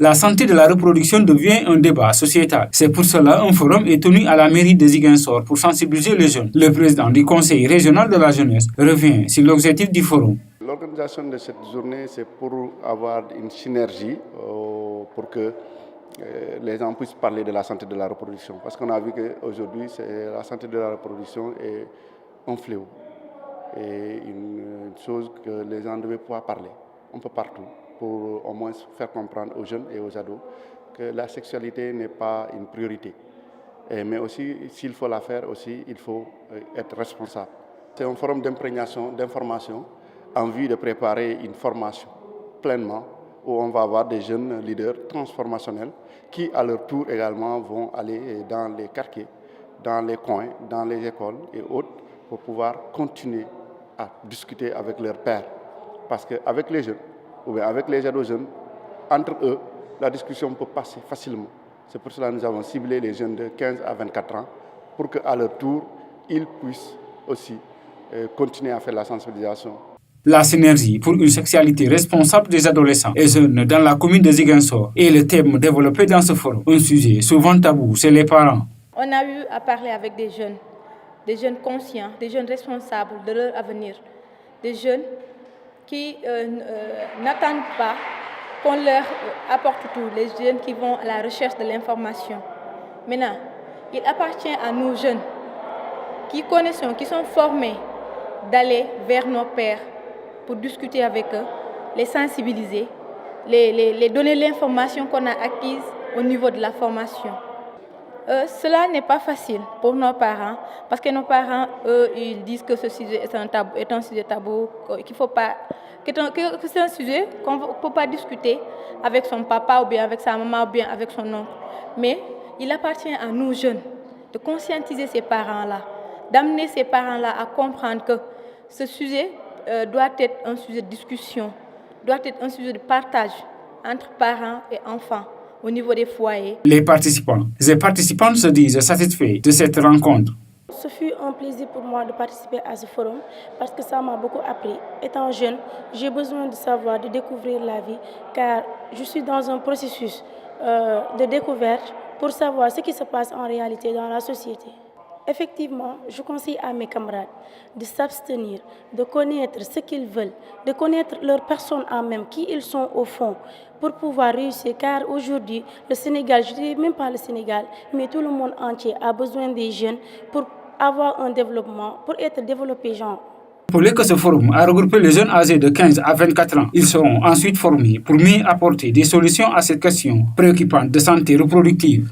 La santé de la reproduction devient un débat sociétal. C'est pour cela un forum est tenu à la mairie de Ziguinchor pour sensibiliser les jeunes. Le président du conseil régional de la jeunesse revient sur l'objectif du forum. L'organisation de cette journée, c'est pour avoir une synergie pour que les gens puissent parler de la santé de la reproduction. Parce qu'on a vu qu'aujourd'hui, la santé de la reproduction est un fléau et une chose que les gens devaient pouvoir parler un peu partout pour au moins faire comprendre aux jeunes et aux ados que la sexualité n'est pas une priorité. Mais aussi, s'il faut la faire aussi, il faut être responsable. C'est un forum d'imprégnation, d'information en vue de préparer une formation pleinement où on va avoir des jeunes leaders transformationnels qui, à leur tour également, vont aller dans les quartiers, dans les coins, dans les écoles et autres pour pouvoir continuer à discuter avec leurs pairs. Parce qu'avec les jeunes, ou bien avec les ados jeunes, entre eux, la discussion peut passer facilement. C'est pour cela que nous avons ciblé les jeunes de 15 à 24 ans pour qu'à leur tour, ils puissent aussi continuer à faire la sensibilisation. La synergie pour une sexualité responsable des adolescents et jeunes dans la commune de Ziguinchor est le thème développé dans ce forum. Un sujet souvent tabou chez les parents. On a eu à parler avec des jeunes conscients, des jeunes responsables de leur avenir, des jeunes qui n'attendent pas qu'on leur apporte tout, les jeunes qui vont à la recherche de l'information. Maintenant, il appartient à nous jeunes qui connaissons, qui sont formés, d'aller vers nos pairs pour discuter avec eux, les sensibiliser, les donner l'information qu'on a acquise au niveau de la formation. Cela n'est pas facile pour nos parents, parce que nos parents, eux, ils disent que ce sujet est un sujet tabou, qu'il faut pas, que c'est un sujet qu'on ne peut pas discuter avec son papa ou bien avec sa maman ou bien avec son oncle. Mais il appartient à nous jeunes de conscientiser ces parents-là, d'amener ces parents-là à comprendre que ce sujet doit être un sujet de discussion, doit être un sujet de partage entre parents et enfants au niveau des foyers. Les participants et participantes se disent satisfaits de cette rencontre. Ce fut un plaisir pour moi de participer à ce forum parce que ça m'a beaucoup appris. Étant jeune, j'ai besoin de savoir, de découvrir la vie car je suis dans un processus de découverte pour savoir ce qui se passe en réalité dans la société. Effectivement, je conseille à mes camarades de s'abstenir, de connaître ce qu'ils veulent, de connaître leur personne en même, qui ils sont au fond, pour pouvoir réussir. Car aujourd'hui, le Sénégal, je ne dis même pas le Sénégal, mais tout le monde entier a besoin des jeunes pour avoir un développement, pour être développé, genre. Pour que ce forum a regroupé les jeunes âgés de 15 à 24 ans, ils seront ensuite formés pour mieux apporter des solutions à cette question préoccupante de santé reproductive.